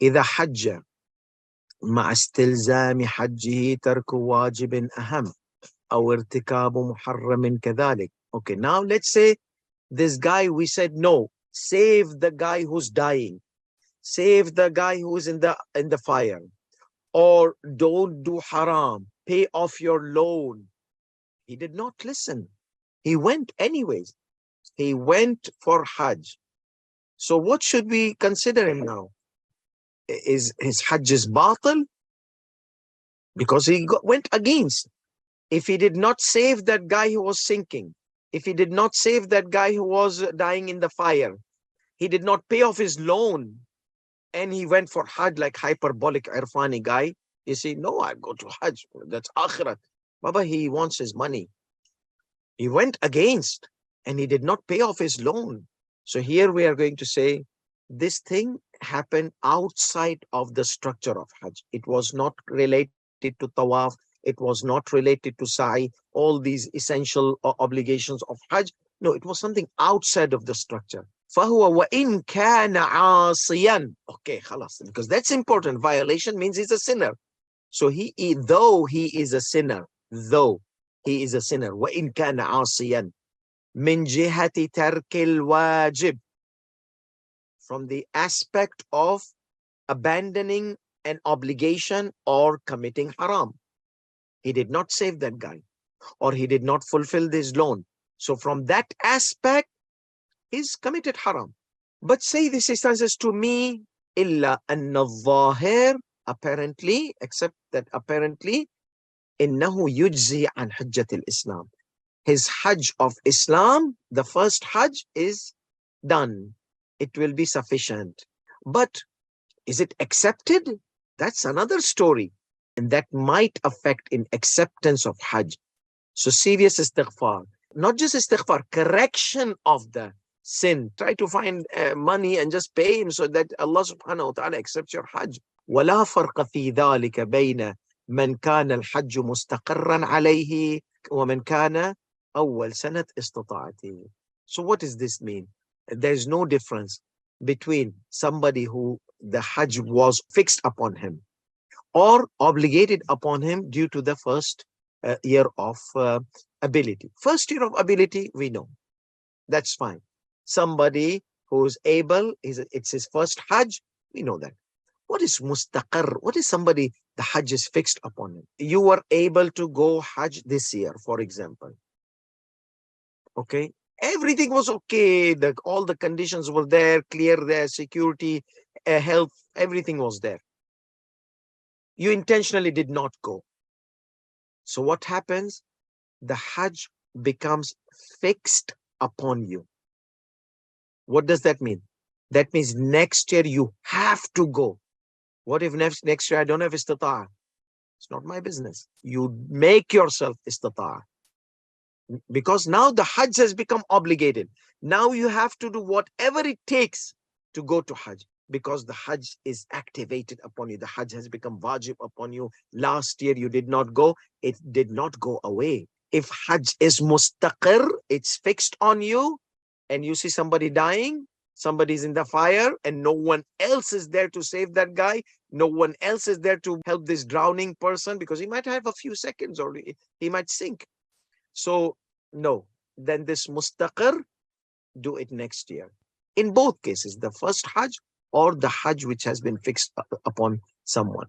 إذا حج مع استلزام حجه ترك واجب أهم أو ارتكاب محرم كذلك. Okay, now let's say this guy, we said no, save the guy who's dying, save the guy who's in the fire, or don't do haram, pay off your loan. He did not listen. He went anyways. He went for Hajj. So what should we consider him now? Is his Hajj is batil? Because he went against. If he did not save that guy who was sinking, if he did not save that guy who was dying in the fire, he did not pay off his loan, and he went for Hajj like hyperbolic Irfani guy, you say, no, I go to Hajj. That's Akhirat. Baba, he wants his money. He went against and he did not pay off his loan. So here we are going to say this thing happened outside of the structure of Hajj. It was not related to Tawaf. It was not related to Sa'i, all these essential obligations of Hajj. No, it was something outside of the structure. فَهُوَ وَإِن كَانَ عَاصِيًا. Okay, خلاص, because that's important. Violation means he's a sinner. So though he is a sinner, وَإِن كَانَ عَاصِيًا مِنْ جِهَةِ تَرْكِ الْوَاجِبِ, from the aspect of abandoning an obligation or committing haram. He did not save that guy, or he did not fulfill this loan. So from that aspect, he's committed haram. But say this says to me, إِلَّا أَنَّ الظَّاهِرِ, apparently, except that apparently, إِنَّهُ يُجْزِي عَنْ حَجَّةِ الْإِسْلَامِ. His Hajj of Islam, the first Hajj, is done. It will be sufficient. But is it accepted? That's another story. And that might affect in acceptance of Hajj. So serious istighfar. Not just istighfar, correction of the sin. Try to find money and just pay him so that Allah subhanahu wa ta'ala accepts your Hajj. وَلَا فَرْقَ فِي ذَلِكَ بَيْنَ مَنْ كَانَ الْحَجُّ مُسْتَقِرًّا عَلَيْهِ وَمَنْ كَانَ أَوَّلْ سَنَةِ إِسْتِطَاعَتِهِ. So what does this mean? There's no difference between somebody who the Hajj was fixed upon him or obligated upon him due to the first year of ability. First year of ability, we know. That's fine. Somebody who's able, it's his first Hajj, we know that. What is mustaqar? What is somebody, the Hajj is fixed upon him? You were able to go Hajj this year, for example. Okay? Everything was okay. All the conditions were there, clear there, security, health, everything was there. You intentionally did not go. So what happens? The Hajj becomes fixed upon you. What does that mean? That means next year you have to go. What if next year I don't have istita'a? It's not my business. You make yourself istita'a. Because now the Hajj has become obligated. Now you have to do whatever it takes to go to Hajj. Because the Hajj is activated upon you. The Hajj has become wajib upon you. Last year you did not go. It did not go away. If Hajj is mustaqir, it's fixed on you, and you see somebody dying, somebody's in the fire, and no one else is there to save that guy. No one else is there to help this drowning person because he might have a few seconds or he might sink. So no, then this mustaqir, do it next year. In both cases, the first Hajj or the Hajj which has been fixed upon someone.